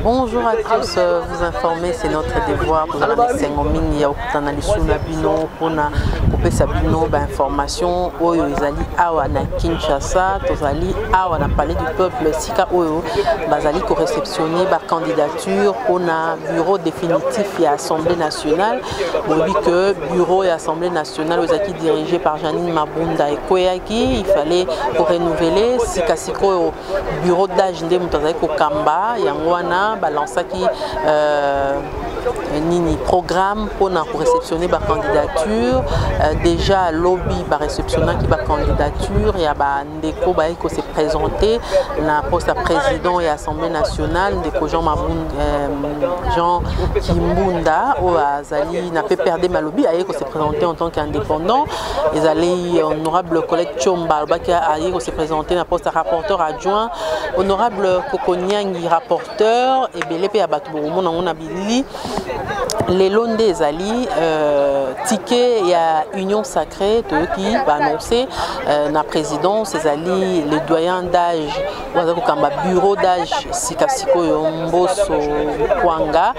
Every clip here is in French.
Bonjour à tous, vous informer c'est notre devoir pour la Sengoming ya okutana lisuna bino pona kopesa bino ba information oyo ezali awa na Kinshasa tozali awa na palais du peuple sika oyo bazali ko réceptionner ba candidature pona bureau définitif ya Assemblée nationale bobi que bureau ya Assemblée nationale ozaki dirigé par Janine Mabunda Ekoyaki il fallait pour renouveler sika siko bureau d'âge nde mutazali ko kamba yango wana balansaki nini programme pour réceptionner ma candidature déjà lobby va réceptionner qui va candidature et ba ndeko ba ko se présenter na poste à président et assemblée nationale ndeko Jean Jean Kimbunda au azali n'a pas perdu ma lobby aye ko se présenter en tant qu'indépendant ils allaient honorable collègue Chomba qui a se présenter na poste à rapporteur adjoint honorable Kokonyangi rapporteur et belé à batu bomo na bili les londes des alliés ticket il y a union sacrée qui va annoncer la présidence ces alliés les doyens d'âge bureau d'âge sikasiko yomboso kwanga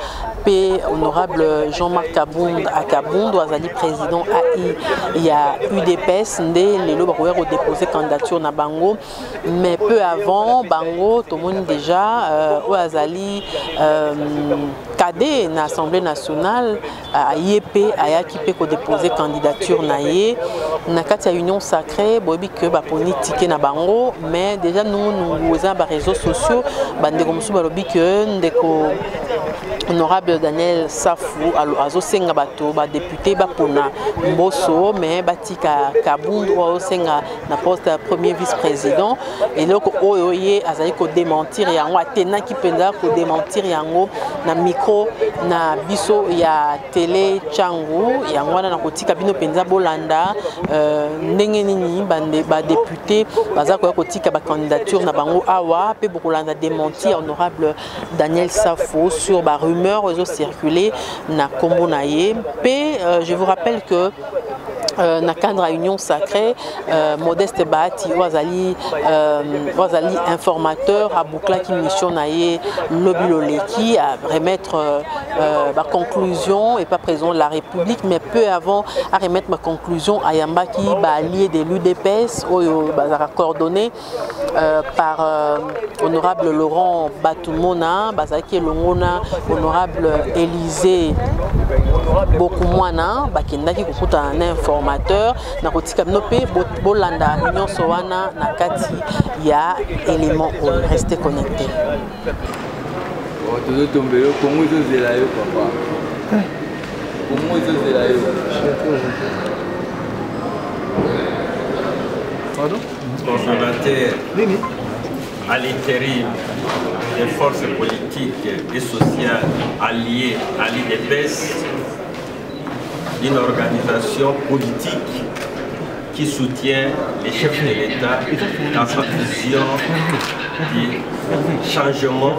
p honorable Jean-Marc Kabound à Kabound azali président AI il y a UDPS ndé les loba ko déposer candidature na bango mais peu avant bango tout le monde déjà au azali cadet na Assemblée nationale à IEP ayaki pe ko déposer candidature na ye na kati ya union sacrée bobi que ba poni ticket na bango mais déjà nous avons ba réseaux sociaux bande comme sou balobi que ndeko honorable Daniel Safou azo senga bato ba député ba pona mboso mais batika Kabundu o senga na poste premier vice-président et donc oyoye azali ko démentir yango atena ki penza ko démentir yango na micro na biso ya télé Changu yango na kotika bino penza bolanda ndenge nini bande ba député baza ko kotika ba candidature na bango awa pe bokolanda démentir honorable Daniel Safou sur ba rumeur ont circulé na kombo na ye pe je vous rappelle que na cadre à union sacrée Modeste Bahati wazali informateur à Boukla qui mission na ye Lobiloleki à remettre ma conclusion et pas président de la République mais peu avant à remettre ma conclusion à Yambaki allié de l'UDPS bazara coordonné par honorable Laurent Batoumona bazaki Longona honorable Élysée Bokumwana bakendaki kokuta un informateur na kotika nope bolanda union sowana na kati ya élément restez connecté. Todo tombe yo como isso zela yo papa. Como isso zela yo. Pardon? Coordonnateur à l'intérim des forces politiques et sociales alliées à l'IDPS, une organisation politique qui soutient les chefs de l'État dans sa vision du changement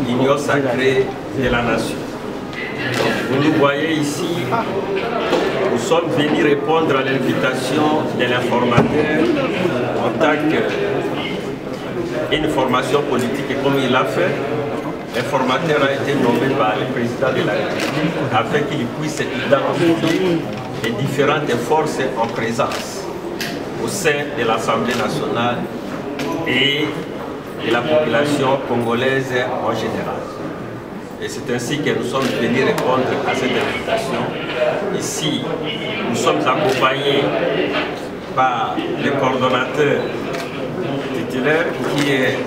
l'union sacrée de la nation. Vous nous voyez ici, nous sommes venus répondre à l'invitation de l'informateur en tant qu'une formation politique et comme il l'a fait, l'informateur a été nommé par le président de la République afin qu'il puisse identifier les différentes forces en présence au sein de l'Assemblée nationale et de la population congolaise en général. Et c'est ainsi que nous sommes venus répondre à cette invitation. Ici, nous sommes accompagnés par le coordonnateur titulaire qui est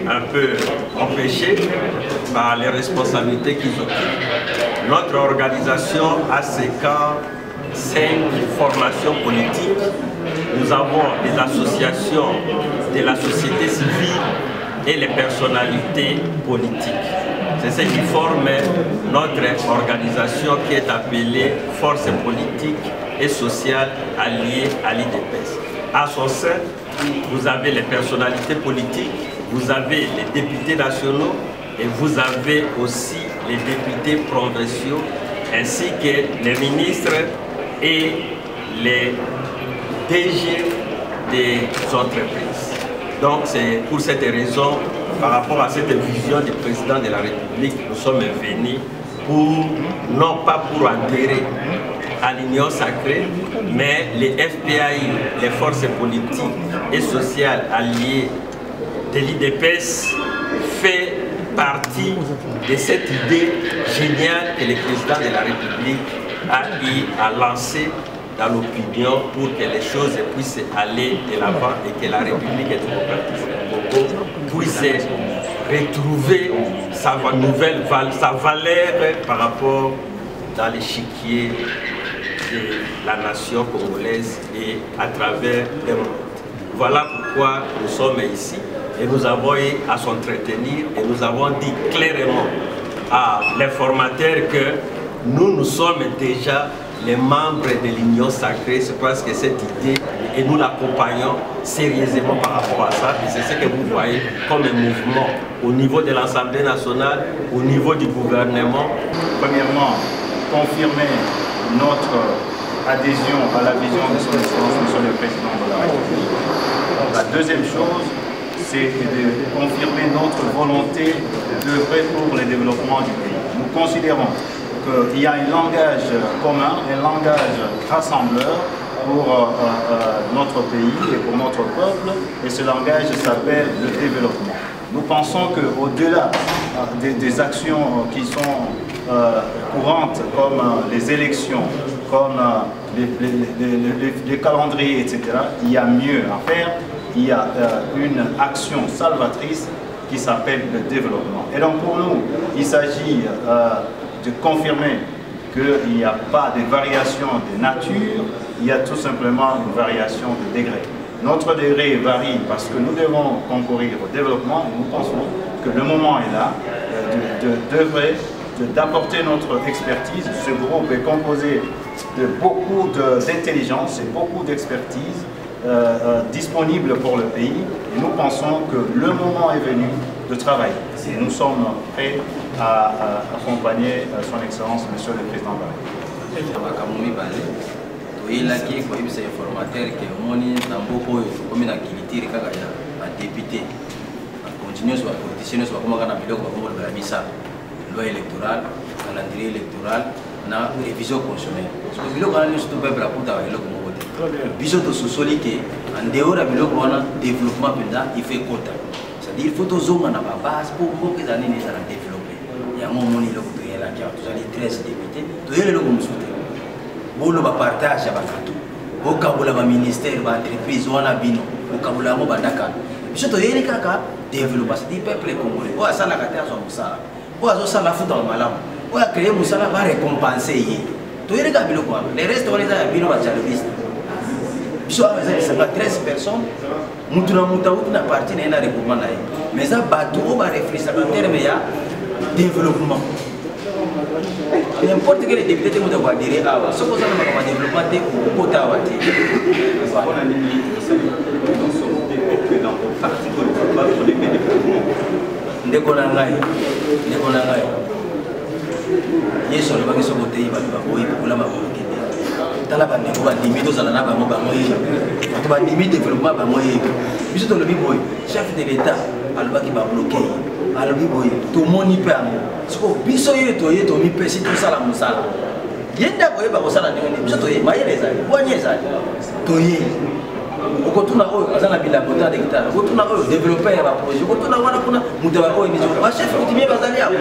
un peu empêché par les responsabilités qu'ils occupent. Notre organisation a 5 formations politiques. Nous avons des associations de la société civile et les personnalités politiques. C'est ce qui forme notre organisation qui est appelée Force politique et sociale alliée à l'IDPS. À son sein, vous avez les personnalités politiques, vous avez les députés nationaux et vous avez aussi les députés provinciaux ainsi que les ministres et les DG des entreprises. Donc c'est pour cette raison par rapport à cette vision du président de la République, nous sommes venus pour, non pas pour adhérer à l'Union sacrée, mais les FPAI, les forces politiques et sociales alliées de l'IDPS, fait partie de cette idée géniale que le président de la République a eu à lancer dans l'opinion pour que les choses puissent aller de l'avant et que la République démocratique du Congo puisse retrouver sa valeur par rapport dans l'échiquier de la nation congolaise et à travers le monde. Voilà pourquoi nous sommes ici et nous avons eu à s'entretenir et nous avons dit clairement à l'informateur que nous sommes déjà les membres de l'Union sacrée. C'est parce que cette idée, et nous l'accompagnons sérieusement par rapport à ça, et c'est ce que vous voyez comme un mouvement au niveau de l'Assemblée nationale, au niveau du gouvernement. Premièrement, confirmer notre adhésion à la vision de son Excellence, Monsieur le Président de la République. La deuxième chose, c'est de confirmer notre volonté d'œuvrer pour le développement du pays. Nous considérons qu'il y a un langage commun, un langage rassembleur pour notre pays et pour notre peuple, et ce langage s'appelle le développement. Nous pensons qu'au-delà des actions qui sont courantes, comme les élections, comme les calendriers, etc., il y a mieux à faire. Il y a une action salvatrice qui s'appelle le développement. Et donc pour nous, il s'agit de confirmer qu'il n'y a pas de variation de nature, il y a tout simplement une variation de degré. Notre degré varie parce que nous devons concourir au développement et nous pensons que le moment est là d'apporter notre expertise. Ce groupe est composé de beaucoup d'intelligence et beaucoup d'expertise disponible pour le pays, et nous pensons que le moment est venu de travailler. Et nous sommes prêts à accompagner son Excellence, Monsieur le Président de la République. Loi électorale, calendrier électoral, na révision constitutionnelle. Parce que le canal est tout peuple à Kouta et le Congo. Vision de socialité, en dehors de le développement, il fait quota. C'est-à-dire qu'il faut que zones à la base pour que les années soient développées. Il y a un moment où il y a 13 députés, tout le monde soutient. Bon, le partage à Bakatou. Au Kaboula, le ministère, l'entreprise, on a bino. Au Kaboula, on a Dakar. Vision de l'État développement, c'est-à-dire le peuple congolais. Oh, ça, la carte, ça. Ou à ça la fout dans le malam. Ou à créer Moussala va récompenser. Tout est le quoi. Les restes, on les a bien à Jalvis. Bisous à 13 personnes. Moutouna n'a parti n'a pas recommandé. Mais ça, bateau va réfléchir en termes de développement. N'importe quel député qui va dire ah, ce qu'on a dans le développement, c'est pour Kota. Ndekonangai yeso le baki sokote yi batu baboyi pour la maboki tala ba ndeko ba limite ozala na bango bamoyi to ba limite développement bamoyi biso to lobi boy chef de l'état alobaki ba bloquer alobi boy to moni pe amo siko biso ye to mi pe si to sala musala yenda boye ba ko sala ndenge biso to ye mayele ezali boanye ezali to ye okotuna oyo azana bila kota de guitare okotuna oyo développer ya projet okotuna wana kuna mutaba oyo nizo ba chef coutumier bazali hapo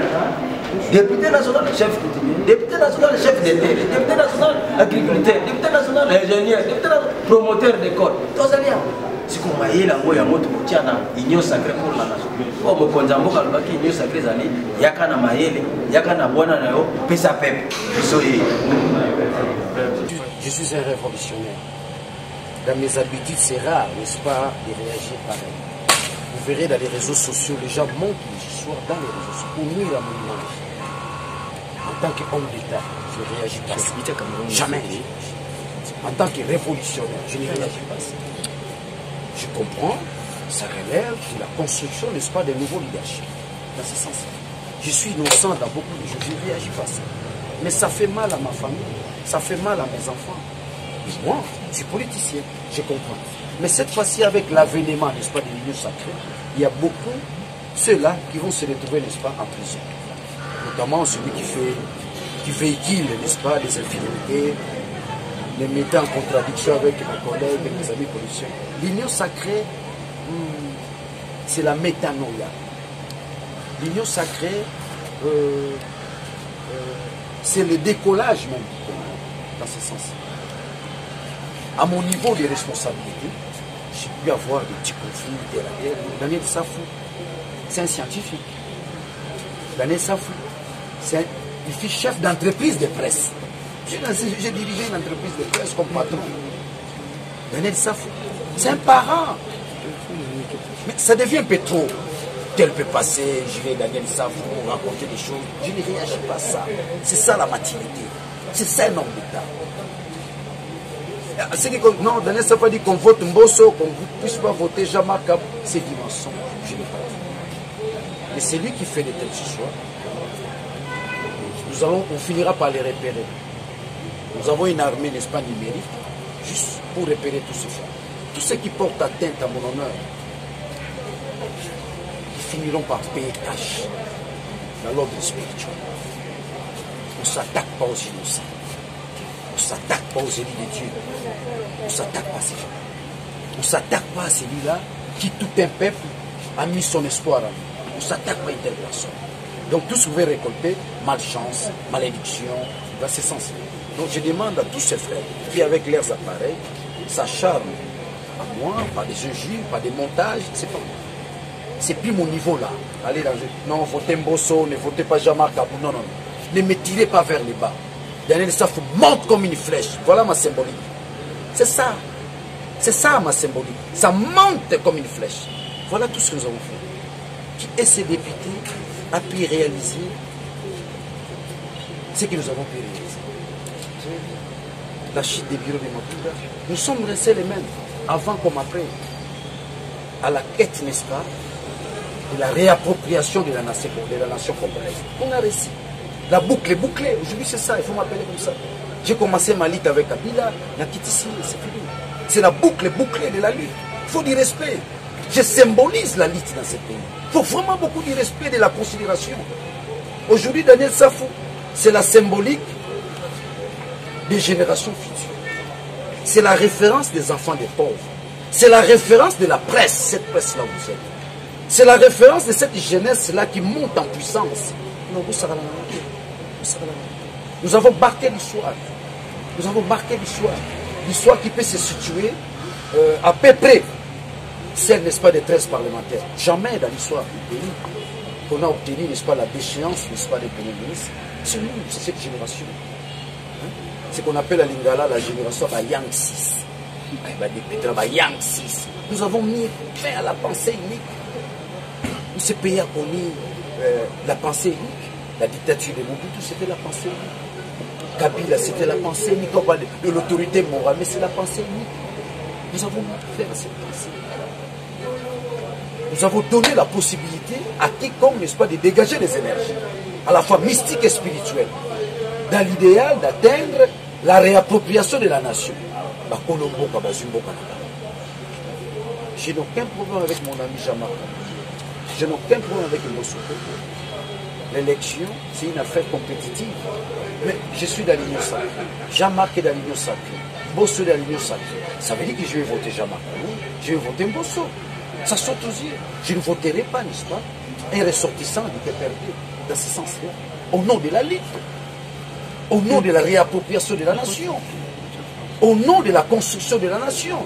député national chef coutumier député national chef d'État député national agriculteur député national ingénieur député promoteur d'école tozali hapo siku mayela ngoya moto kotiana union sacrée pour la nation o mokonza mboka lobaki union sacrée zali yakana mayele yakana bwana nayo pesa pepe so ye je suis un révolutionnaire. Dans mes habitudes, c'est rare, n'est-ce pas, de réagir pareil. Vous verrez dans les réseaux sociaux, les gens montent les histoires dans les réseaux sociaux pour nuire à mon image. En tant qu'homme d'État, je ne réagis pas ça. Jamais. En tant que révolutionnaire, je ne réagis pas ça. Je comprends, ça relève de la construction, n'est-ce pas, des nouveaux leaderships. Dans ce sens-là. Je suis innocent dans beaucoup de choses, je ne réagis pas ça. Mais ça fait mal à ma famille, ça fait mal à mes enfants. Moi, je suis politicien, je comprends. Mais cette fois-ci, avec l'avènement, n'est-ce pas, de l'Union sacrée, il y a beaucoup ceux-là qui vont se retrouver, n'est-ce pas, en prison. Notamment celui qui véhicule, n'est-ce pas, les infidélités, les mettant en contradiction avec mes collègues, mes amis policiers. L'union sacrée, c'est la métanoïa. L'union sacrée, c'est le décollage même dans ce sens. À mon niveau de responsabilité, j'ai pu avoir des petits conflits terre à terre. Daniel Safou, c'est un scientifique. Daniel Safou, il fut chef d'entreprise de presse. J'ai dirigé une entreprise de presse comme patron. Daniel Safou, c'est un parent. Mais ça devient un peu trop. Tel peut passer, je vais Daniel Safou raconter des choses. Je ne réagis pas à ça. C'est ça la maturité. C'est ça un homme d'État. Non, Daniel Safou a dit qu'on vote Mbosso, qu'on ne puisse pas voter Jean-Marc Kabou. C'est du mensonge. Je n'ai pas dit. Mais c'est lui qui fait de tels choix. On finira par les repérer. Nous avons une armée, n'est-ce pas, numérique, juste pour repérer tout ce fait. Tous ceux qui portent atteinte à mon honneur, ils finiront par payer cash dans l'ordre spirituel. On ne s'attaque pas aux innocents. On ne s'attaque pas aux élus de Dieu. On ne s'attaque pas à ces gens. On ne s'attaque pas à celui-là qui, tout un peuple, a mis son espoir en lui. On ne s'attaque pas à une telle personne. Donc tout ce que vous pouvez récolter, malchance, malédiction, dans ce sens. Donc je demande à tous ces frères qui, avec leurs appareils, s'acharnent à moi, par des injures, par des montages, c'est pas moi. C'est plus mon niveau là. Allez dans non, votez Mbosso, ne votez pas Jean-Marc Kabou, non, non, non. Ne me tirez pas vers le bas. Daniel Safou monte comme une flèche. Voilà ma symbolique. C'est ça. C'est ça ma symbolique. Ça monte comme une flèche. Voilà tout ce que nous avons fait. Qui est ce député a pu réaliser ce que nous avons pu réaliser. La chute des bureaux de Maputa. Nous sommes restés les mêmes, avant comme après, à la quête, n'est-ce pas, de la réappropriation de la nation congolaise. On a réussi. La boucle est bouclée. Aujourd'hui, c'est ça, il faut m'appeler comme ça. J'ai commencé ma lutte avec Kabila, la quitte ici, c'est fini. C'est la boucle bouclée de la lutte. Il faut du respect. Je symbolise la lutte dans ce pays. Il faut vraiment beaucoup de respect, de la considération. Aujourd'hui, Daniel Safou, c'est la symbolique des générations futures. C'est la référence des enfants des pauvres. C'est la référence de la presse, cette presse-là où vous êtes. C'est la référence de cette jeunesse-là qui monte en puissance. Non, vous savez nous avons marqué l'histoire. Nous avons marqué l'histoire. L'histoire qui peut se situer à peu près, celle, n'est-ce pas, des 13 parlementaires. Jamais dans l'histoire du pays qu'on a obtenu, n'est-ce pas, la déchéance, n'est-ce pas, des premiers ministres. C'est nous, c'est cette génération. Hein? C'est qu'on appelle à Lingala la génération de Yang 6. Yang 6. Nous avons mis fin à la pensée unique. Ce pays a connu la pensée unique. La dictature de Mobutu, c'était la pensée unique. Kabila, c'était la pensée unique. On parle de l'autorité morale, mais c'est la pensée unique. Nous avons fait cette pensée. Nous avons donné la possibilité à quiconque, n'est-ce pas, de dégager des énergies, à la fois mystiques et spirituelles, dans l'idéal d'atteindre la réappropriation de la nation. Je n'ai aucun problème avec mon ami Jean-Marc. Je n'ai aucun problème avec le Mbosso. L'élection, c'est une affaire compétitive. Mais je suis dans l'union sacrée. Jean-Marc est dans l'union sacrée. Mbosso est dans l'union sacrée. Ça veut dire que je vais voter Jean-Marc. Je vais voter Mbosso. Ça saute aux yeux. Je ne voterai pas, n'est-ce pas, un ressortissant qui est perdu dans ce sens-là. Au nom de la lutte. Au nom de la réappropriation de la nation. Au nom de la construction de la nation.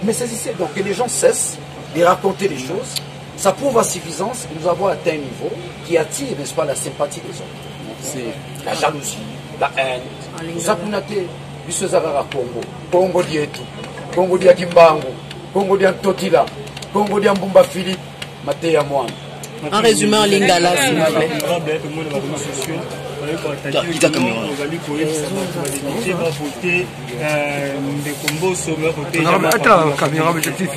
Mais saisissez donc que les gens cessent de raconter les choses. Ça prouve à suffisance que nous avons atteint un niveau qui attire, n'est-ce pas, la sympathie des autres. C'est la jalousie, la haine. Nous avons noté, Congo, Congo d'Ietu, Congo d'Akimbango, Congo d'Antotila, Congo d'Ambumba Philippe, Matéa Moine. En résumé, en lingala, s'il vous plaît. Attends, caméra objectif,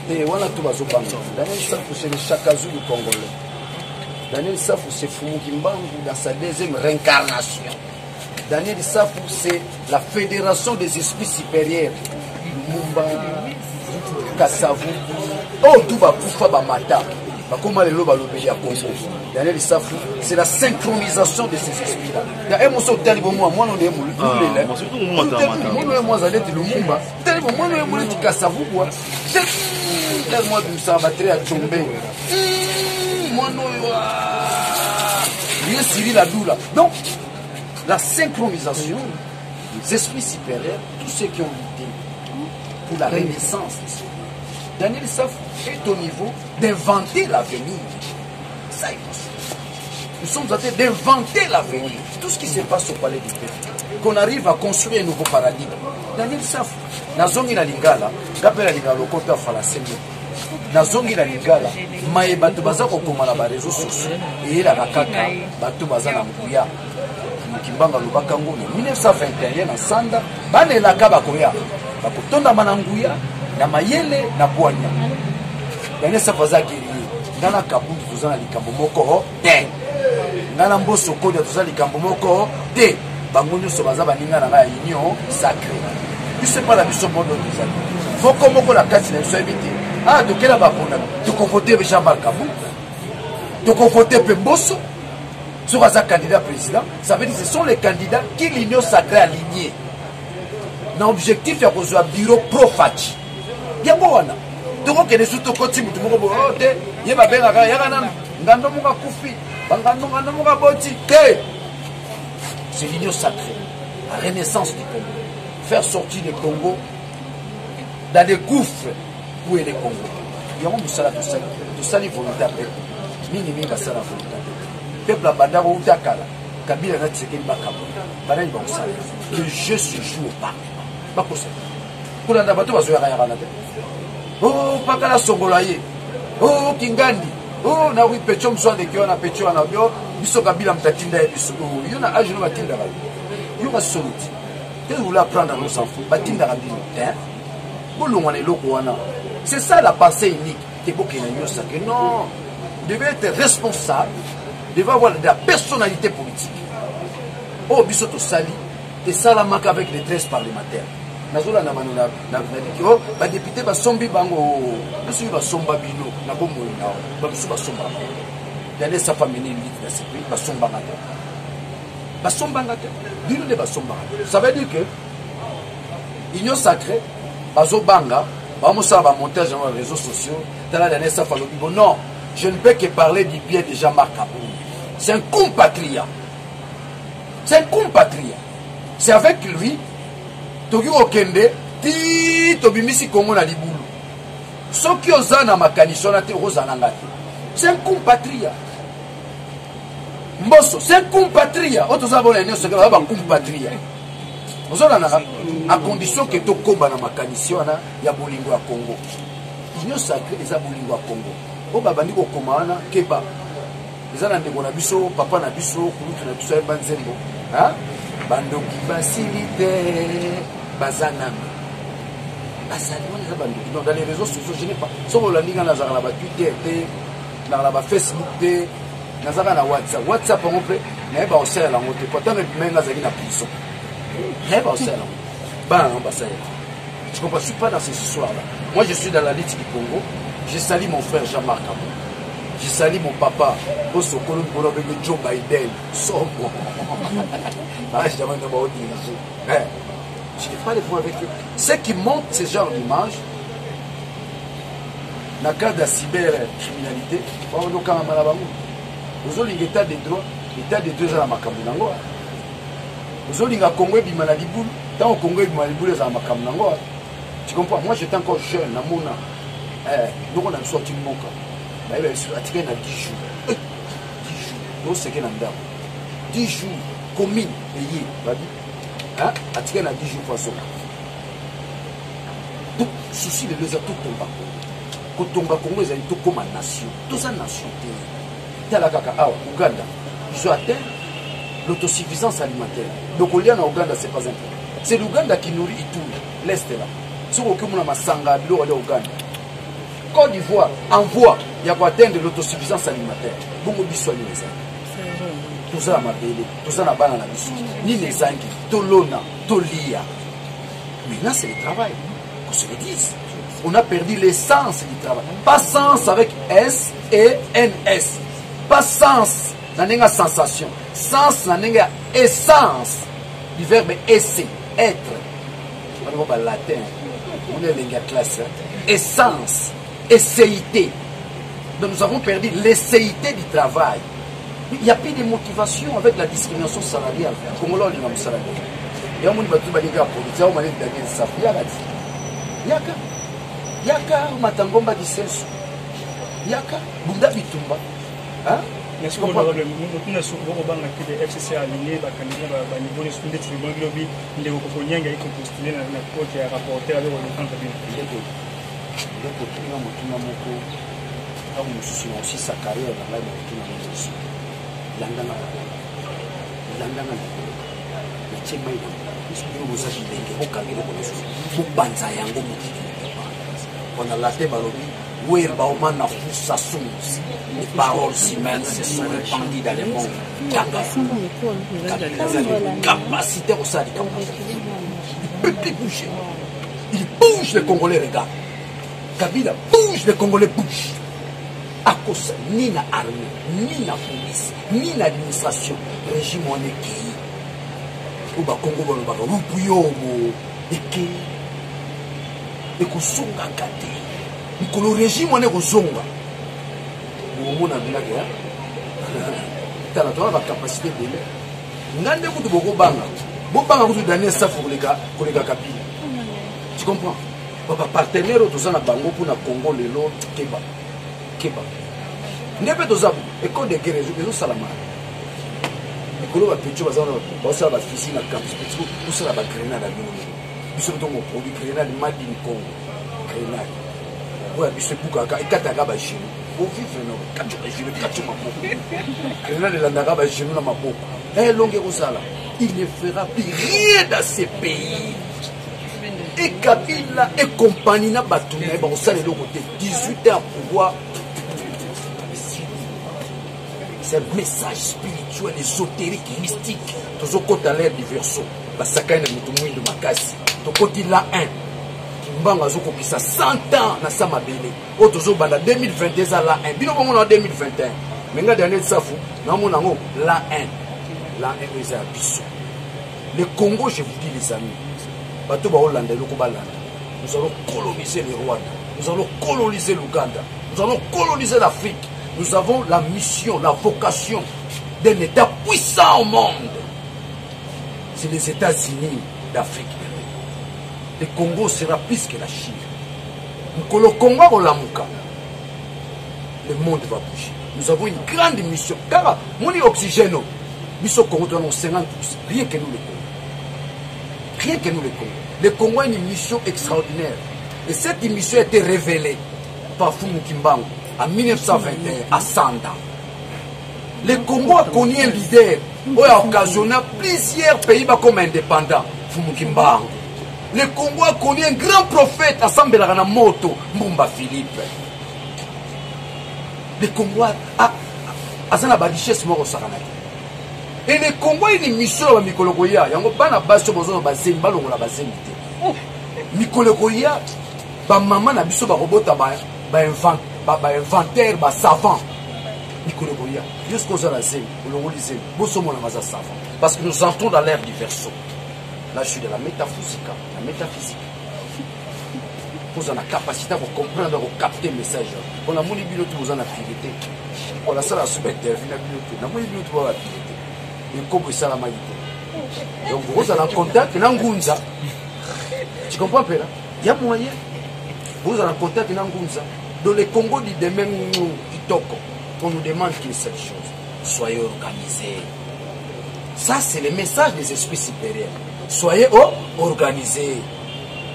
et voilà tout va se passer. Daniel Safou, c'est le Chakazou du Congolais. Daniel Safou, c'est Fumukimbangu dans sa deuxième réincarnation. Daniel Safou, c'est la fédération des esprits supérieurs. Mumba, Kassavu, oh, tout va Koufa Bamata. Bakoma lelo balobeli à Congo. Daniel Safu, c'est la synchronisation de ces esprits-là. Il y a un morceau de Talibo, moi, on est moulu. Surtout moi, moi, j'allais de Lumumba. Talibo, moi, on est moulu, tu casses à vous, quoi. Moi, ça va très à tomber. Moi, non, bien Cyril la doula. Donc, la synchronisation des esprits supérieurs, tous ceux qui ont lutté pour la renaissance de ce pays. Daniel Safu est au niveau d'inventer l'avenir. Ça est possible. Nous sommes en train d'inventer l'avenir. Tout ce qui se passe au palais du peuple. Qu'on arrive à construire un nouveau paradigme. Daniel Safu, Nazongi la Lingala, Gapela Lingala, le compteur Falasemi. Nazongi la Lingala, Maé Batubaza Kokoma la réseaux sociaux. Et la Kaka, Batubaza Nambuya. Kimbanga Lubakango, 1921, na Sanda, Bane la Kabakoya. Bakotonda Mananguya. Na mayele na bwanya Daniel Safu aza guerrier ngana kabundi tozana likambo moko te ngana mboso kodia tozana likambo moko te bango nyonso baza baninga na ngai union sacrée biso pas la biso mondo tozali foko moko la kati na biso ebite ah tokela bakona tokovote Jean-Marc Kabou tokovote pe mboso sur aza candidat président ça veut dire ce sont les candidats qui l'union sacrée alignée na objectif ya kozwa bureau pro-fachi yango wana tokokende su tokoti mutu moko boye te ye babengaka yaka nanu ngando moko akufi ngando moko aboti te. C'est l'union sacrée, la renaissance du Congo, faire sortir le Congo dans des gouffres où est le Congo. Yango musala tosali volontaire peuple mingi basala volontaire peuple abanda ko utakala Kabila na Tshisekedi bakabo banani bakosala le jeu se joue au parlement bakosa kulanda bato bazoyaka yakana te oh pakala songola ye oh Kingandi oh na wi pecho mswa de kiona pecho na bio biso Kabila mtatinda ye biso yo na age no batinda ba yo ba soluti te vouloir prendre nos enfants batinda rabino hein bolongwa na eloko wana. C'est ça la pensée unique que non, devait être responsable, devait avoir de la personnalité politique. Oh, bisoto sali, et ça la marque avec les 13 parlementaires. Nazola na manona na oh, ba député ba sombi bango, biso ba somba bino, na bomo na, ba biso ba somba. D'aller sa famille ni na sepri ba somba ngata. Ba somba ngata, bino de ba somba. Ça veut dire que union sacrée, bazo banga. Vamos à monter sur les réseaux sociaux. Non, je ne peux que parler du bien de Jean-Marc Kabou. C'est un compatriote. C'est un compatriote. C'est avec lui, Togi Okende, Ti Tobimisi Kongo na Liboulou. Ceux qui osent na makanisho na te rozanangate. C'est un compatriote. Mbosso, c'est un compatriote. Autres abonnés, c'est un compatriote. À condition que tu combat dans ma canison ya bolingo ya Congo. Union sacrée des abolingo à Congo. O babandi ko komana keba. Ezana ndeko na biso, papa na biso, kulutu na biso ya banzembo. Hein? Bando ki facilité bazana. Bazana on les bando. Dans les réseaux sociaux, je n'ai pas. Somo la linga na zaka na Twitter, na la Facebook, na zaka na WhatsApp. WhatsApp en fait, na ba osela la moto. Pourtant même na zaki na prison. Je comprends, je ne suis pas dans ces histoires-là. Moi, je suis dans la lutte du Congo. Je salue mon frère Jean-Marc Kabou. Je salue mon papa, Joe Biden. Je n'ai pas de point avec eux. Ceux qui montrent ce genre d'image, dans le cas de la cybercriminalité, vous avez l'état des droits, l'état des deux ans à Makambu. Vous avez Congo et Maladiboul, tant au Congo et Maladiboul, les Amakamnango. Tu comprends? Moi j'étais encore jeune, na mona. Nous on a sorti le moka. Mais il a attiré dans 10 jours. 10 jours. Nous c'est qu'il y a 10 jours, commune, payé. Hein? Attiré dans 10 jours façon. Tout souci de les a tout tombé. Quand tomba Congo, ils ont tout comme une nation. Tout ça nation. Tala kaka, Ouganda. Ils ont atteint l'autosuffisance alimentaire. Donc au lien en Ouganda, c'est pas important. C'est l'Ouganda qui nourrit tout l'Est là. Si vous avez un sanga, l'eau à l'Ouganda. Côte d'Ivoire envoie, il y a quoi atteindre l'autosuffisance alimentaire. Bon, on dit soigner les gens. Tout ça, ma belle, tout ça, la banane, ni les anguilles, tout l'ona, tout l'ia. Maintenant, c'est le travail. Qu'on se le dise. On a perdu l'essence du travail. Pas sens avec S et NS. Pas sens, n'a pas sensation. Sens, n'a pas essence. Du verbe essayer, être. On va latin. On est en classe. Essence, essayité. Donc nous avons perdu l'essayité du travail. Il n'y a plus de motivation avec la discrimination salariale. Comme là, on est salarié. Il y a un monde qui va dire Yaka. Yaka, matangomba disensu. Yaka, bunda bitumba. Hein? Merci beaucoup. Nous avons des FCC alignés, des niveaux de soutien de l'Europe, des Européens qui ont postulé dans la côte et rapporté avec le temps de vie. Donc, nous avons aussi sa carrière dans la vie. On a la tête où est Bauman a fou sa source. Les paroles humaines se sont répandues dans le monde. Capacité au sein du Congolais. Il bouge les Congolais, regarde. Kabila bouge, les Congolais bougent. À cause ni la armée, ni la police, ni l'administration, régime en équipe. Ou ba Congo ba rupuyo eke ekusunga kate mikolo régime on est kozonga omona bilaka ya tala to ba capacité bele ngande kutu bobanga kutu Daniel Safu koleka Kabila. Tu comprends? Baba partenaire tozana bango pour na Congo lelo keba ndebe tozabu école de guerre ezo salama. Mikolo ba pecho bazana ba ba fisi na campus petit pour ça ba grenade à bino biso to mo produit grenade made in Congo grenade ouais biso buka ikataka ba chino au vivre no kacho ba chino kacho maboko grenade la ndaka ba chino na maboko longue rosala il ne fera plus rien dans ces pays et Kabila et compagnie na batuna ba osala le côté 18 ans pouvoir. C'est un message spirituel, ésotérique, mystique. Toujours côté à l'air du verso. Basaka na mutumui de makasi. To côté la 1. Mbanga zo kopisa 100 ans na sama bele. O toujours banda 2022 à la 1. Bino bongo en 2021. Menga Daniel Safu, na mona ngo la 1. La 1 les abisso. Le Congo, je vous dis les amis. Bato ba Hollande loko balanda. Nous allons coloniser le Rwanda. Nous allons coloniser l'Ouganda. Nous allons coloniser l'Afrique. Nous avons la mission, la vocation d'un État puissant au monde. C'est les États-Unis d'Afrique. Le Congo sera plus que la Chine. Le Congo, le monde va bouger. Nous avons une grande mission. Car, mon oxygène, nous sommes 50 plus. Rien que nous les Congos. Rien que nous les Congos. Le Congo a une mission extraordinaire. Et cette mission a été révélée par Fumu Kimbangu. En 1921, à Sanda. Le Congo a connu un leader qui a occasionné plusieurs pays comme indépendants. Fumukimbangu. Le Congo a connu un grand prophète à Sambelarana Moto, Mbumba Philippe. Le Congo a une richesse mort au Saranaki. Et le Congo a une mission à Mikologoya. Il y a une base sur Bazem, Balongo la Bazem. Mikologoya, maman a biso robot à inventaire, savant. Jusqu'aux Alazem, savant. Parce que nous entrons dans l'ère du verso. Là, je suis de la métaphysique. La métaphysique. Vous avez la capacité de comprendre, de capter le message. On a mon bilote, vous en avez fidélité. On a ça la subéter, on a mon bilote, vous avez fidélité. Et comme ça la maïté. Donc vous avez un contact, Nangunza. Tu comprends, Père? Il y a moyen. Vous avez un contact, Nangunza. Dans le Congo du demain, on nous demande qu'une seule chose. Soyez organisés. Ça, c'est le message des esprits supérieurs. Soyez organisés.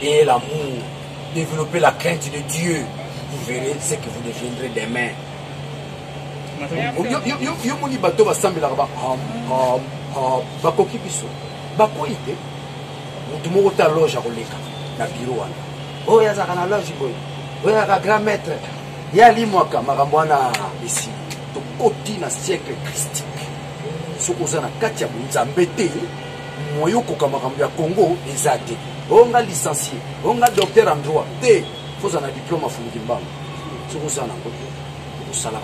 Et l'amour. Développez la crainte de Dieu. Vous verrez ce que vous deviendrez demain. Yo moni bato basambela ba bakoki biso bakoyi te mutu moko ta loge akoleka na biro wana oyo azaka na loge boye oyo aka grand maître ya limwaka makambo wana esi tokoti na siècle christique soki oza na kati ya nzambe te moyo koka makambo ya Congo eza te oyo nga licencié oyo nga docteur en droit te faut un diplôme à Fumikimba. C'est pour ça que vous savez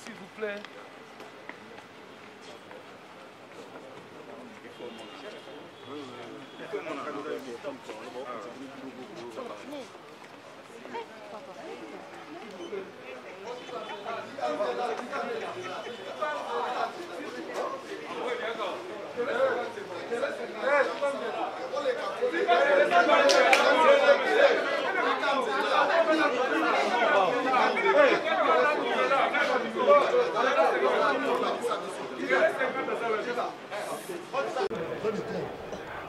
s'il vous plaît.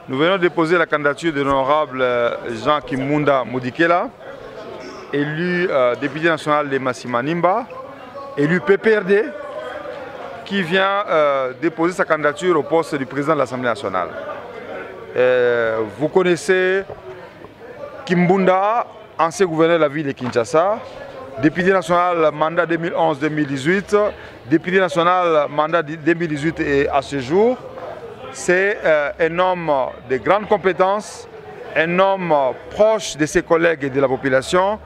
Nous venons de déposer la candidature de l'honorable Jean Kimbunda Modikela, élu député national de Massimanimba, élu PPRD, qui vient déposer sa candidature au poste du président de l'Assemblée nationale. Vous connaissez Kimbunda, ancien gouverneur de la ville de Kinshasa, député national mandat 2011-2018, député national mandat 2018 et à ce jour. C'est un homme de grandes compétences, un homme proche de ses collègues et de la population,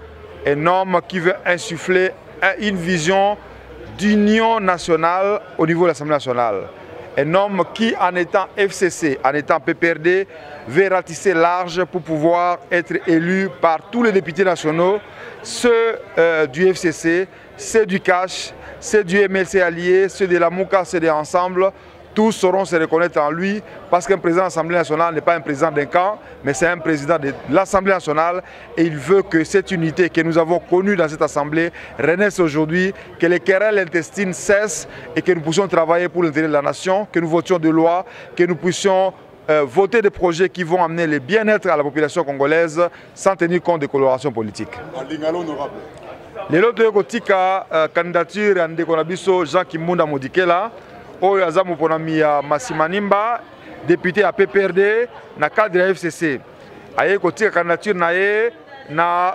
un homme qui veut insuffler une vision d'union nationale au niveau de l'Assemblée nationale. Un homme qui, en étant FCC, en étant PPRD, veut ratisser large pour pouvoir être élu par tous les députés nationaux, ceux du FCC, ceux du CACH, ceux du MLC allié, ceux de la MOUCA, ceux de Ensemble. Tous sauront se reconnaître en lui parce qu'un président de l'Assemblée nationale n'est pas un président d'un camp, mais c'est un président de l'Assemblée nationale et il veut que cette unité que nous avons connue dans cette Assemblée renaisse aujourd'hui, que les querelles intestines cessent et que nous puissions travailler pour l'intérêt de la nation, que nous votions des lois, que nous puissions voter des projets qui vont amener le bien-être à la population congolaise sans tenir compte des colorations politiques. Les autres candidature à Ndekonabiso Jean Kimbunda Modikela, oyo aza moponami ya Massimanimba, député à PPRD na cadre ya FCC. Aye kotika candidature na ye na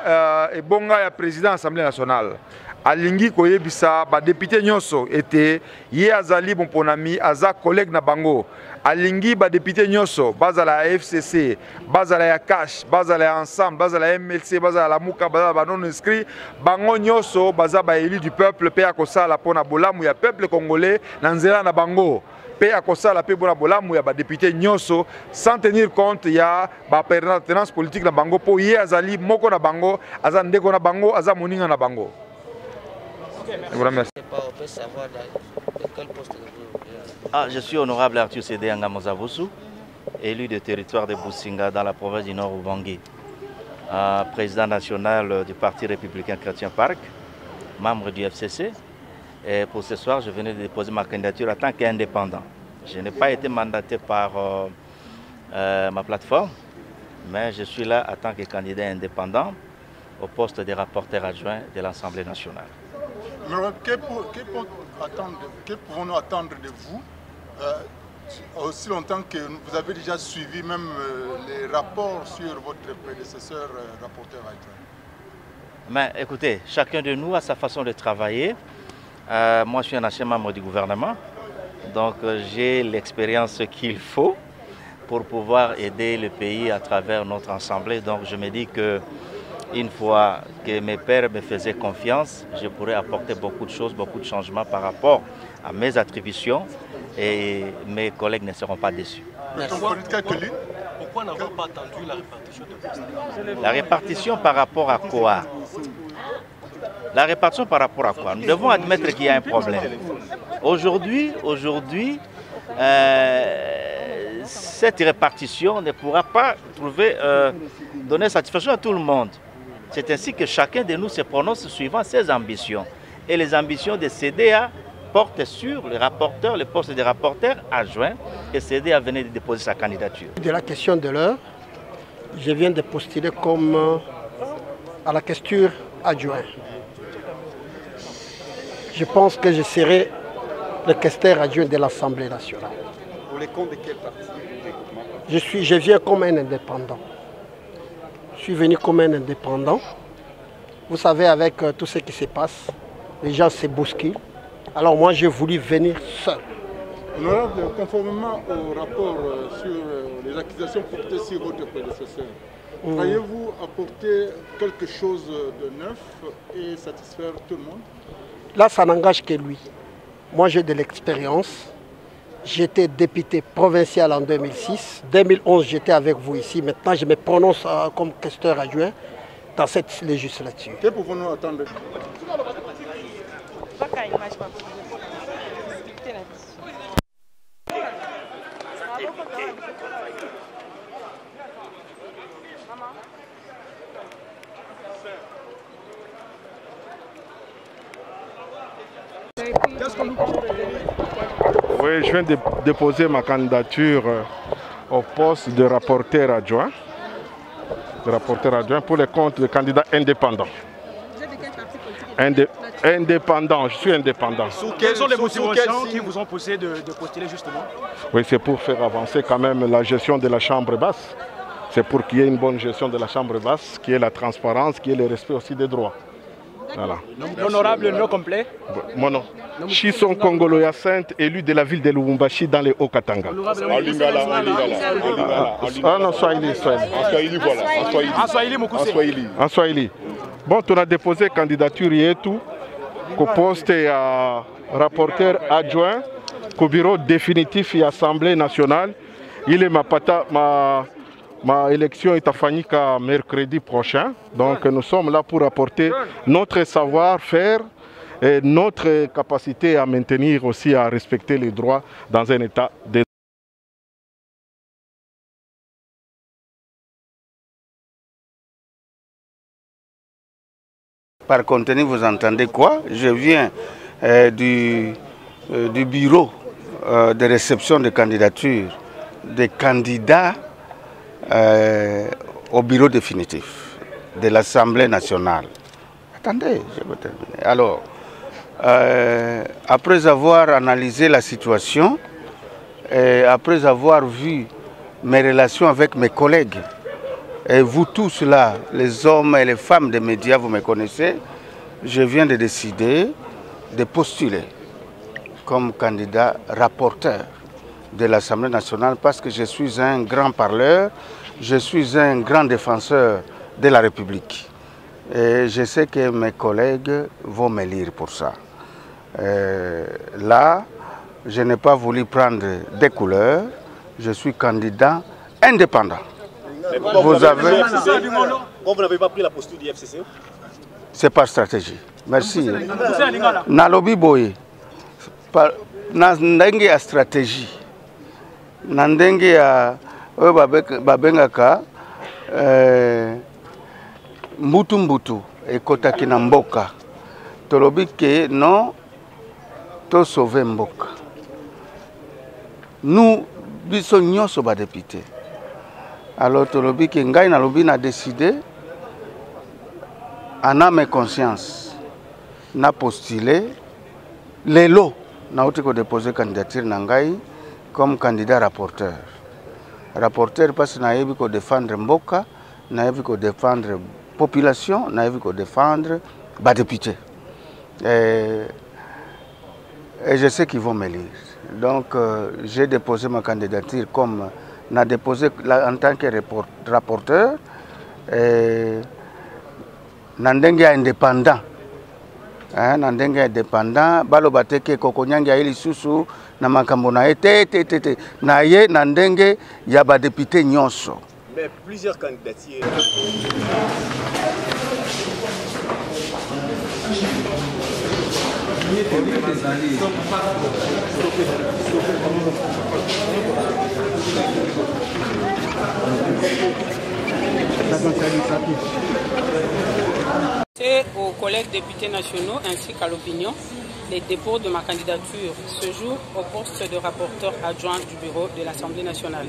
ebonga ya président de l'Assemblée nationale. Alingi koyebisa ba député nyonso ete ye azali moponami aza collègue na bango. Alingi ba député nyonso bazala ya FCC, bazala ya CACH, bazala ya Ensemble, bazala ya MLC, bazala la MOUCA, bazala ba non inscrit, bango nyonso baza ba élu du peuple pe akosala pona bolamu ya peuple congolais na nzela na bango. Pe akosala pe bona bolamu ya ba député nyonso sans tenir compte ya ba pertinence politique na bango po ye azali moko na bango, aza ndeko na bango, aza moninga na bango. Je suis honorable Arthur Sédé Angamozavosu, élu de territoire de Boussinga dans la province du Nord Ubangi, président national du Parti républicain Chrétien Parc, membre du FCC. Et pour ce soir, je venais de déposer ma candidature en tant qu'indépendant. Je n'ai pas été mandaté par ma plateforme, mais je suis là en tant que candidat indépendant au poste de rapporteur adjoint de l'Assemblée nationale. Que pouvons-nous attendre de vous aussi longtemps que vous avez déjà suivi même les rapports sur votre prédécesseur rapporteur adjoint? Mais écoutez, chacun de nous a sa façon de travailler. Moi, je suis un ancien membre du gouvernement, donc j'ai l'expérience qu'il faut pour pouvoir aider le pays à travers notre assemblée. Donc je me dis que une fois que mes pairs me faisaient confiance, je pourrais apporter beaucoup de choses, beaucoup de changements par rapport à mes attributions et mes collègues ne seront pas déçus. Pourquoi n'avoir pas attendu la répartition de postes? La répartition par rapport à quoi? La répartition par rapport à quoi? Nous devons admettre qu'il y a un problème. Aujourd'hui, cette répartition ne pourra pas donner satisfaction à tout le monde. C'est ainsi que chacun de nous se prononce suivant ses ambitions. Et les ambitions de CDA portent sur le rapporteur, le poste de rapporteur adjoint, et CDA venait de déposer sa candidature. De la question de l'heure, je viens de postuler comme à la questure adjoint. Je pense que je serai le questeur adjoint de l'Assemblée nationale. Pour les comptes de quel parti? Je viens comme un indépendant. Je suis venu comme un indépendant. Vous savez, avec tout ce qui se passe, les gens se bousculent. Alors moi, j'ai voulu venir seul. Honorable, conformément au rapport sur les accusations portées sur votre prédécesseur, croyez-vous apporter quelque chose de neuf et satisfaire tout le monde? Là, ça n'engage que lui. Moi, j'ai de l'expérience. J'étais député provincial en 2006. 2011, j'étais avec vous ici. Maintenant, je me prononce comme questeur adjoint dans cette législature. Que pouvons-nous attendre? Oui, je viens de déposer ma candidature au poste de rapporteur adjoint. Pour les comptes de candidats indépendants. Vous êtes de quel parti politique? Indépendant, je suis indépendant. Quelles sont les motivations qui vous ont poussé de postuler justement? Oui, c'est pour faire avancer quand même la gestion de la chambre basse. C'est pour qu'il y ait une bonne gestion de la chambre basse, qu'il y ait la transparence, qu'il y ait le respect aussi des droits. Voilà. L'honorable, le nom complet? Mon nom. Chisson Kongolo Yacinthe, élu de la ville de Lubumbashi dans les Hauts-Katanga. Ah non, Swahili. En Swahili. Bon, tu as déposé candidature et tout, au poste à rapporteur adjoint, au bureau définitif et Assemblée nationale. Il est ma élection est à Fanika mercredi prochain. Donc nous sommes là pour apporter notre savoir-faire et notre capacité à maintenir aussi, à respecter les droits dans un état de... Par contenu, vous entendez quoi? Je viens du bureau de réception de candidatures des candidats au bureau définitif de l'Assemblée nationale. Attendez, je vais terminer. Alors, après avoir analysé la situation, et après avoir vu mes relations avec mes collègues, et vous tous là, les hommes et les femmes des médias, vous me connaissez, je viens de décider de postuler comme candidat rapporteur de l'Assemblée nationale parce que je suis un grand parleur, je suis un grand défenseur de la République. Et je sais que mes collègues vont me lire pour ça. Là, je n'ai pas voulu prendre des couleurs, je suis candidat indépendant. Vous avez... Vous n'avez pas pris la posture du FCC? C'est par stratégie. Merci. Nalobi boy. Nandenge ya stratégie. Nandenge ya babengaka mbutu ekotaki na mboka. Tolobi ke non to sauver mboka. Nous biso nyonso ba député. Alors tolobi ke ngai nalobi na décidé en âme et conscience na postulé lelo na uti ko déposer candidature na ngai comme candidat rapporteur. Rapporteur parce que na yebi ko défendre mboka, na yebi ko défendre population, na yebi ko défendre ba député. Et je sais qu'ils vont me lire. Donc j'ai déposé ma candidature comme n'a déposé en tant que rapporteur Nandenge indépendant. Nandenge indépendant, balobate ke kokonyangi ili susu na makambo na ete na ye nandenge ya ba député nyonso. Mais plusieurs candidatures. C'est aux collègues députés nationaux ainsi qu'à l'opinion les dépôts de ma candidature ce jour au poste de rapporteur adjoint du bureau de l'Assemblée nationale.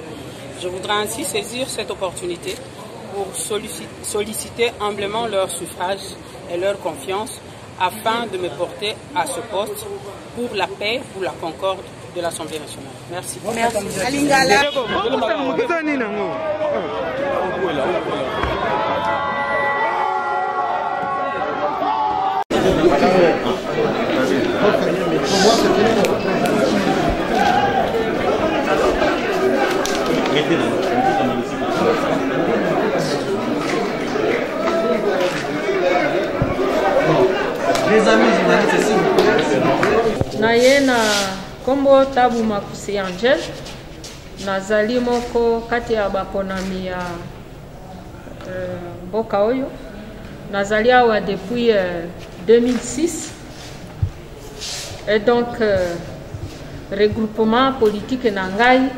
Je voudrais ainsi saisir cette opportunité pour solliciter humblement leur suffrage et leur confiance afin de me porter à ce poste pour la paix, pour la concorde de l'Assemblée nationale. Merci. Les amis journalistes, s'il vous plaît. Nayena kombo tabu makusi Angel nazali moko kati ya baponami ya mboka oyo nazali awa depuis 2006 et donc regroupement politique na ngai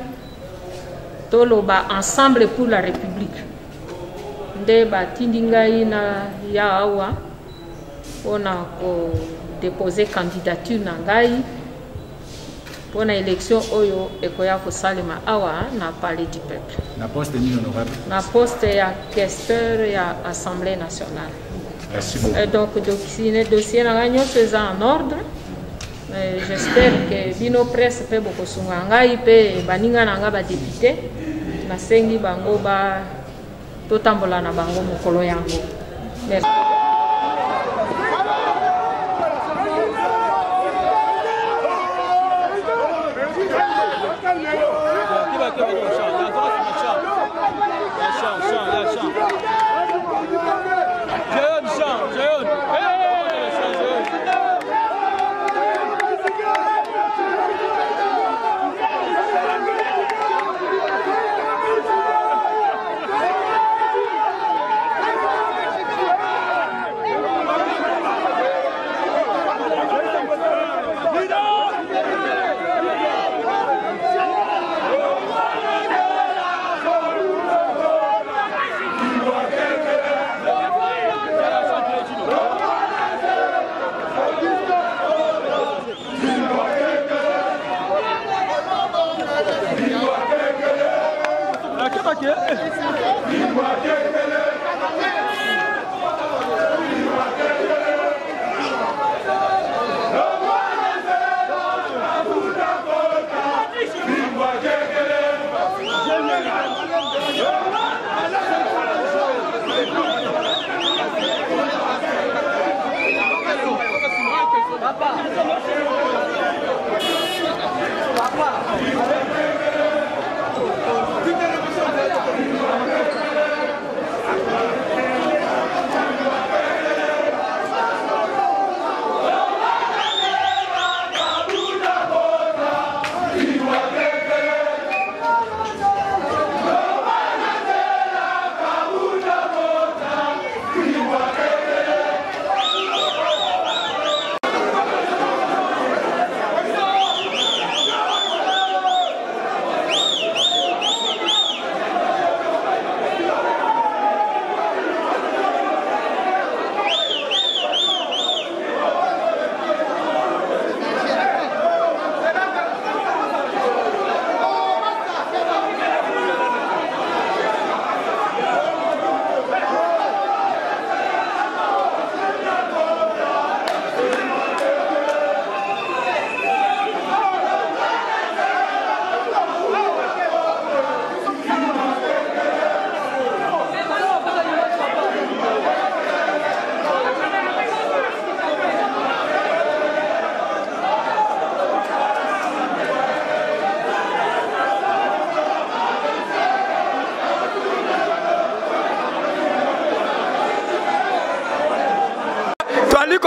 toloba ensemble pour la République nde batindi ngai na ya awa on a déposé candidature na ngai pour l'élection oyo ekoya ko salema awa na palais du peuple. Na poste ni honorable. Na poste ya questeur ya Assemblée nationale. Merci beaucoup. Et donc dossier na ganyo c'est en ordre. J'espère que bino presse pe boko sunga ngai pe baninga na nga ba député na sengi bango ba totambola na bango mokolo yango. Merci.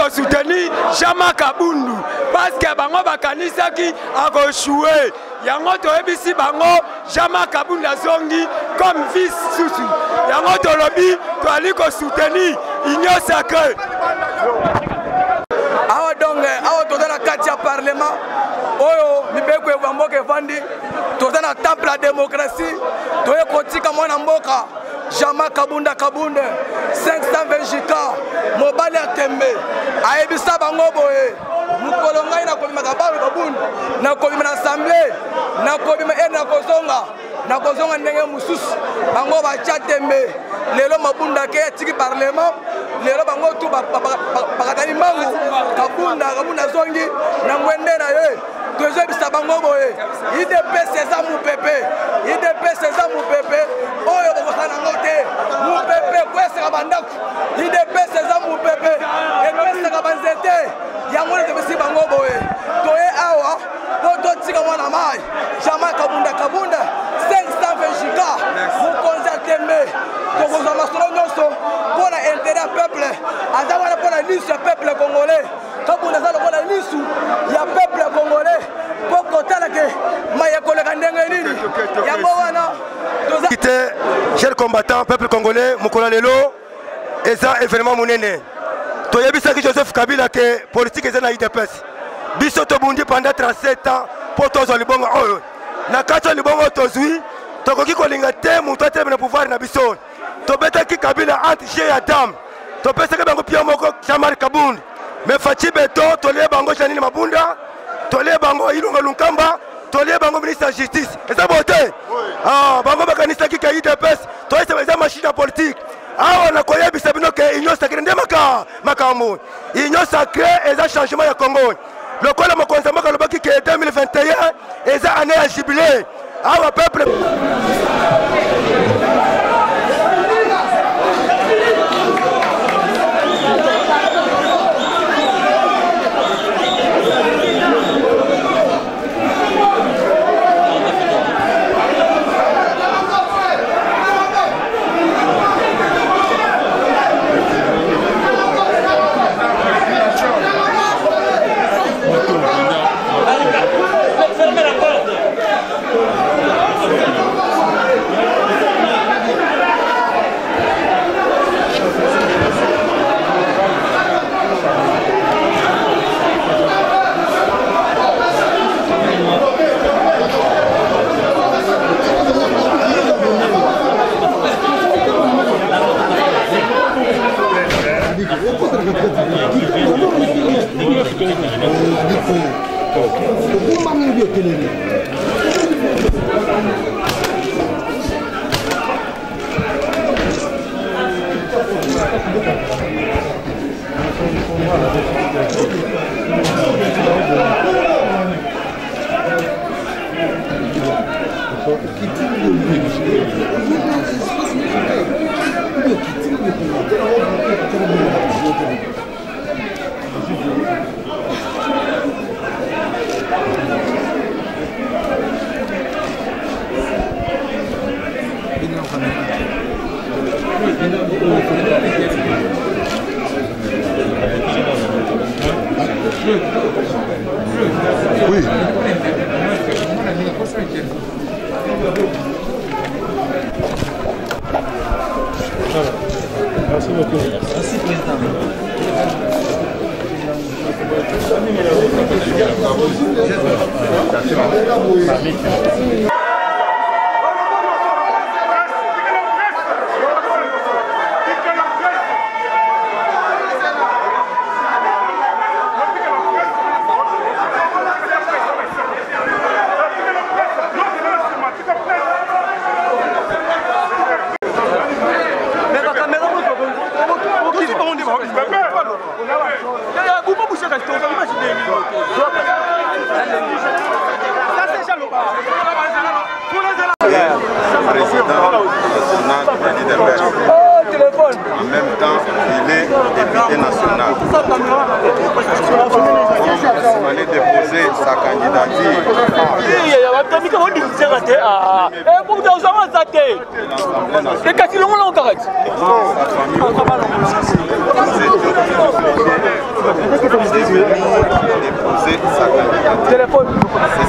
soutenir Jama Kabundu parce que bango bakanisaki akochouer yango toyebisi bango Jama Kabundu azongi comme vice susu yango tolobi toali ko soutenir Union Sacrée awa donc awa toza na kati ya parlement oyo mibeko evamboka evandi toza na temple ya démocratie toye kotika mwana mboka Jama Kabunda Kabunde 520 jika mobali ya tembe ayebisa bango boye mokolo ngai nakobimaka balu kabundu nakobima na assemblée nakobima ene nakozonga ndenge mosusu bango batya tembe lelo mabunda ake atiki parlement lelo bango tu bakatani mbangu kabunda azongi na ngwende na ye tozobisa bango boye idps eza mopepe oyo bokosala nango te mopepe koyesaka bandako idps eza mopepe ekoyesaka banzete yango nde tobisi bango boye toye awa po totika mwana mai jamai kabunda 520 giga mokonzi atembe tokozwa masolo nyonso mpo na intérêt ya peuple aza wana mpo na lisu ya peuple congolais kabunda aza lokola lisu ya peuple congolais mpo kotalake mai ekoleka ndenge nini yango wana te cher combattant peuple congolais mokolo lelo eza événement monene toyebisaki Joseph Kabila ke politique eza na UDPS biso tobundi pendant 37 ans mpo tozwa libongo oyo na kati ya libongo tozwi tokoki kolinga te moto atelemi na pouvoir na biso tobetaki Kabila entre G ya dame topesaki bango pia moko Jean-Marie Kabund me Faci Beto tolie bango Janine Mabunda tolie bango Ilunga Lunkamba tolie bango ministre ya justice eza bote bango bakanisaki ke UDPS toyesema eza machine ya politique awa nakoyebisa bino ke union sacrée nde makambo union sacrée eza changement ya Congo lokola mokonzi moko alobaki ke 2021 eza année ya jubilé awa peuple Oui. Merci beaucoup. Merci, Président. En même temps, il est député national. Il fallait déposer sa candidature. C'est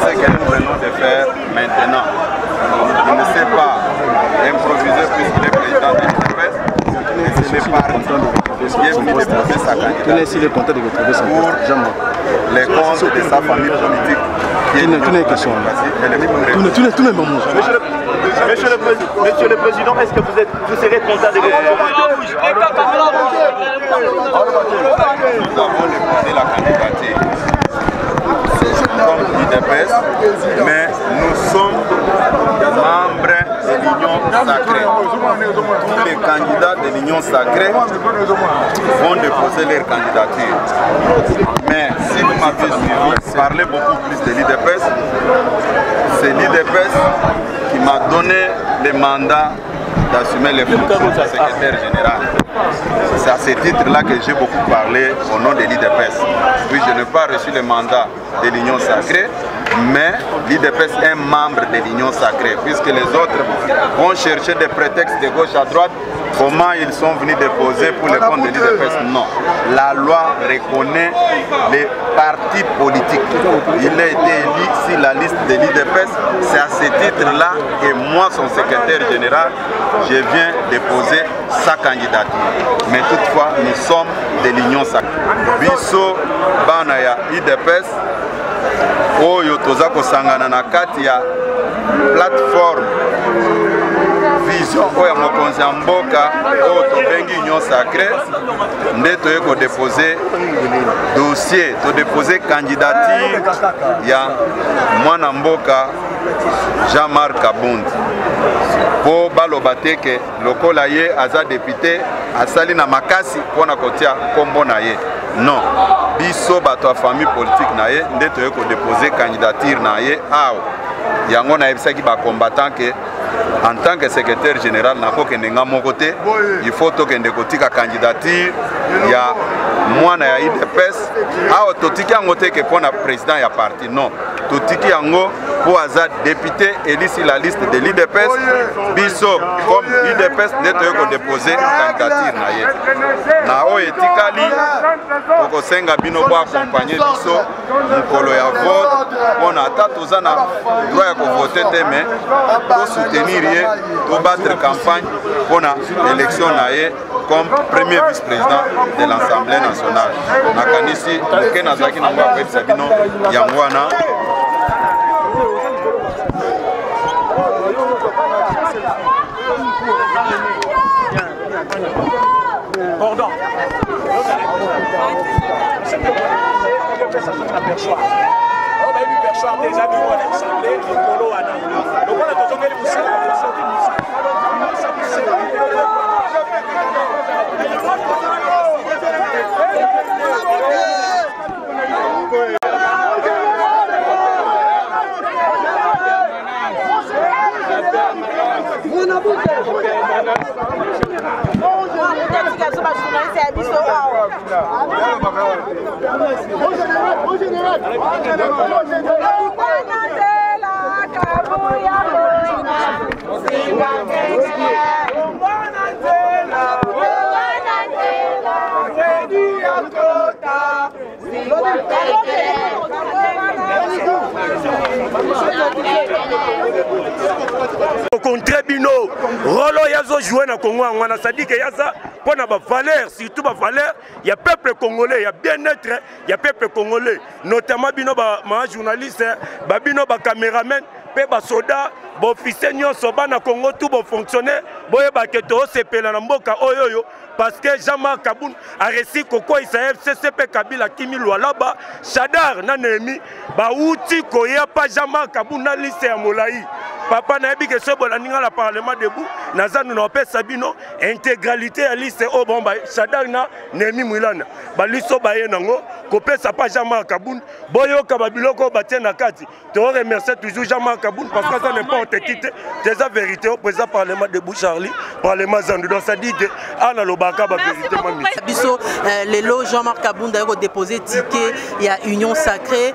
ce que nous venons de faire maintenant. Il ne sait pas improviser puisqu'il est président de l'UDPS. Et c'est le parti qui est venu déposer sa candidature pour les comptes de sa famille politique. Monsieur le Président, est-ce que vous serez content de Nous avons déposé la candidature. sacrée vont déposer leur candidature. Mais si vous m'avez suivi, parler beaucoup plus de l'IDPS, c'est l'IDPS qui m'a donné le mandat d'assumer les fonctions de secrétaire général. C'est à ce titre-là que j'ai beaucoup parlé au nom de l'IDPS. Puis je n'ai pas reçu le mandat de l'Union sacrée, mais l'IDPS est membre de l'Union sacrée, puisque les autres vont chercher des prétextes de gauche à droite. Comment ils sont venus déposer pour le compte de l'IDPS? Non. La loi reconnaît les partis politiques. Il a été élu sur la liste de l'IDPS. C'est à ce titre-là que moi, son secrétaire général, je viens déposer sa candidature. Mais toutefois, nous sommes de l'Union sacrée. Biso Banaya IDPS, Oyo toza kosangana na kati ya plateforme vision oyo mokonzi ya mboka oyo tobengi Union sacrée nde toye kodepose dossier, todepose candidature ya mwana mboka Jean-Marc Kabundi po baloba te ke lokola ye aza député asali na makasi mpona kotia kombo na ye. Non, biso bato ya famille politique na ye nde toye kodepose candidature na ye awa yango nayebisaki bacombattant ke en tant que secrétaire général nakokende nga moko te, il faut tokende kotika candidature ya mwana ya IDPS awa totiki yango te ke mpona président ya parti. Non, totiki yango po aza député élu sur la liste de l'IDPS. Biso comme IDPS nde toye kodepose candidature na ye na oyo etikali tokosenga bino bo accompagner biso mokolo ya vote mpona ata toza na droit ya kovote te, mais tosoutenir ye, tobattre campagne mpona élection na ye comme premier vice-président de l'Assemblée nationale. Nakanisi moke nazalaki nango akoyebisa bino yango wana. Pardon. On va lui perchoir déjà du roi de l'Assemblée, le polo à Nana. Donc on a besoin de vous au contraire, bino, rolo yazo joué na Congo angwana, ça dit que yaza pour na ba valeur, surtout ba valeur, il y a peuple congolais, il y a bien-être, il y a peuple congolais, notamment bino ba journaliste, ba bino ba caméraman, pe ba soda, ba officier nyonso ba na Congo tout ba fonctionnaire, boye ba keto sepela na mboka oyoyo. Parce que Jean-Marc Kaboun a réussi Koko Isaël, CCP Kabila Kimi Lualaba, Chadar Nanemi, Baouti Koya pas Jean-Marc Kaboun na liste ya Molaï. Papa na yebi que ce bolaninga la parlement debout, naza nous n'opé Sabino, intégralité à liste au bomba, Chadar na Nemi Mulana. Ba listo ba yenango, kopé sa pas Jean-Marc Kaboun, boyo kababiloko batien na kati. Tu remercie toujours Jean-Marc Kaboun parce que ça n'est pas on te quitte. C'est la vérité au président parlement debout Charlie, parlement Zandu. Donc ça dit que ana loba Biso, les lots Jean-Marc Kaboun d'ailleurs déposé ticket, il y a Union sacrée,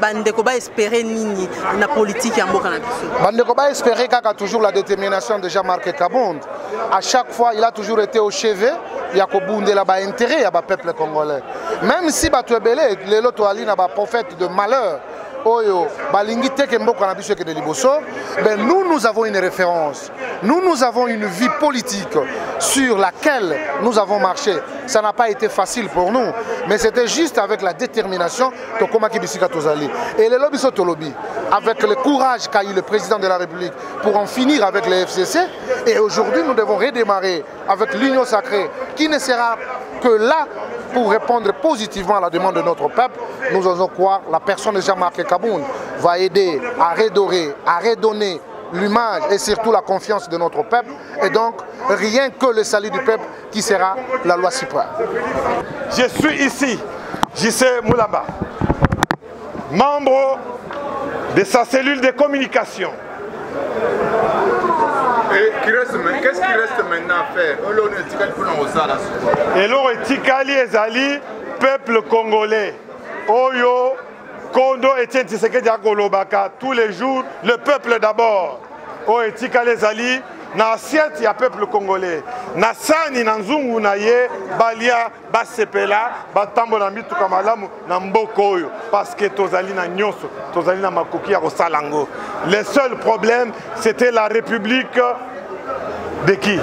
Bandeko ba espérer nini na politique ya mboka na biso. Bandeko ba espérer kaka toujours la détermination de Jean-Marc Kaboun. À chaque fois, il a toujours été au chevet, il y a Kobounde là bas intérêt ya ba peuple congolais. Même si ba belé les lots toali na ba prophète de malheur. Oyo, balingi teke mboka na biso ke de liboso, ben nous avons une référence. Nous avons une vie politique sur laquelle nous avons marché. Ça n'a pas été facile pour nous, mais c'était juste avec la détermination de Komaki Bisika Tozali. Et le lobby Sotolobi, avec le courage qu'a eu le président de la République pour en finir avec les FCC. Et aujourd'hui, nous devons redémarrer avec l'Union sacrée, qui ne sera que là pour répondre positivement à la demande de notre peuple. Nous osons croire la personne de Jean-Marc Kaboun va aider à redorer, à redonner l'image et surtout la confiance de notre peuple. Et donc, rien que le salut du peuple qui sera la loi suprême. Je suis ici, J.C. Moulamba, membre de sa cellule de communication. Et qu'est-ce qui reste maintenant à faire? Et l'on etikali ezali peuple congolais. Oyo Kondo Etienne Tshisekedi akolobaka tous les jours le peuple d'abord. Oyo etikali ezali na assiette ya peuple congolais. Na sani na nzungu na ye balia basepela batambola mituka malamu na mboka oyo parce que tozali na nyonso tozali na makoki ya kosala ngo. Le seul problème c'était la République de qui?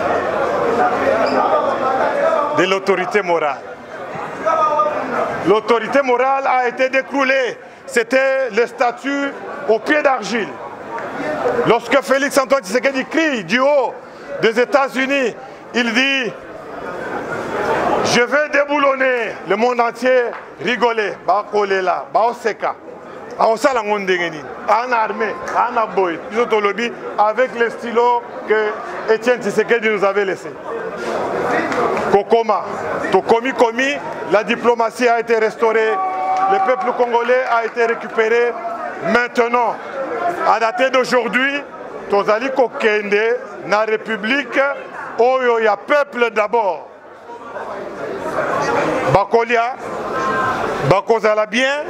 De l'autorité morale. L'autorité morale a été décroulée. C'était le statut au pied d'argile. Lorsque Félix Antoine Tshisekedi crie du haut des États-Unis, il dit « Je vais déboulonner le monde entier, rigoler, bakolela, baoseka. » En armée, en aboy, avec le stylo que Etienne Tshisekedi nous avait laissé. Kokoma, Tokomi Komi, la diplomatie a été restaurée, le peuple congolais a été récupéré. Maintenant, à dater d'aujourd'hui, Tozali Kokende, na République, Oyo ya peuple d'abord. Bakolia, Bakozala bien,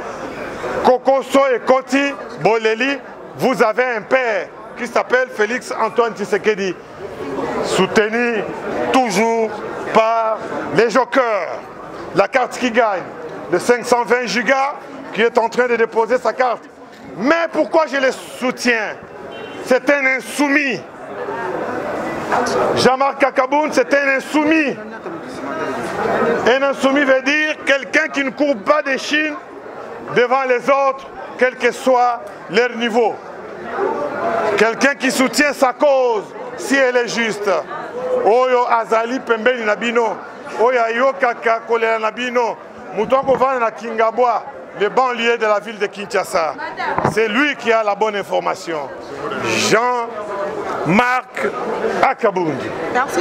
Kokoso et Koti, Boleli, vous avez un père qui s'appelle Félix Antoine Tshisekedi, soutenu toujours par les jokers. La carte qui gagne, de 520 gigas, qui est en train de déposer sa carte. Mais pourquoi je les soutiens? C'est un insoumis. Jean-Marc Kakaboun, c'est un insoumis. Un insoumis veut dire quelqu'un qui ne court pas des chines devant les autres, quel que soit leur niveau. Quelqu'un qui soutient sa cause, si elle est juste. Oyo azali pembeni nabino, oyo ayokaka kolela nabino, mutoko vana na Kingabwa, le banlieue de la ville de Kinshasa. C'est lui qui a la bonne information. Jean-Marc Akabundi. Merci.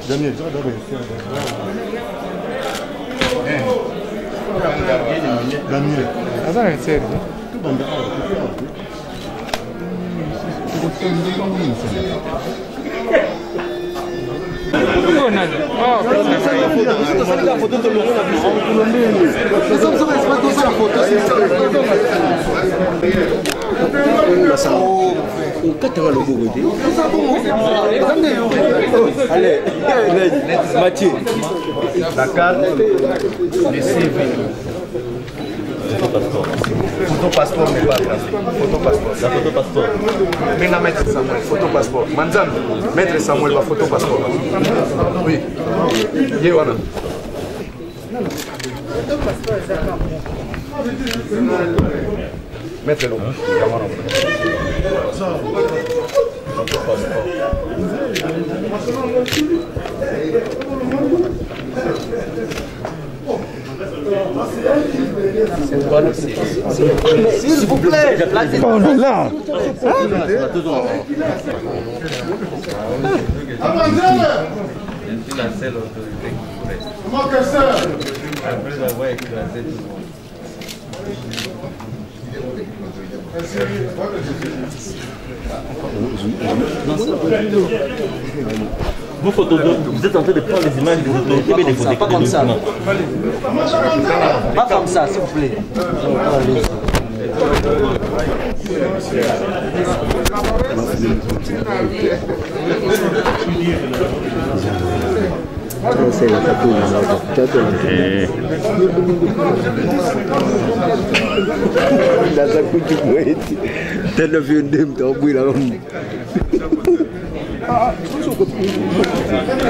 Daniel, Daniel, sério. Allez, Mathieu. La carte, le CV. Photo passeport n'est pas placé. Photo passeport. La photo passeport. Maintenant, maître Samuel, photo passeport. Manzan, maître Samuel, la photo passeport. Oui. Yewana. Maître l'eau. Photo passeport. S'il vous plaît. Oh là là. La seule autorité qui vous reste. Après avoir écrasé tout le monde. Vous êtes en train de prendre les images des autorités, mais des photos. Pas comme ça. Pas comme ça, s'il vous plaît. C'est la photo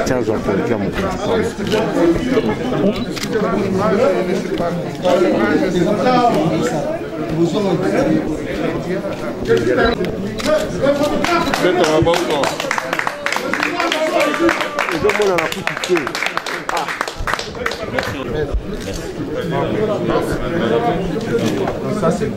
Tiens, Jean-Paul, tiens mon petit. Ça c'est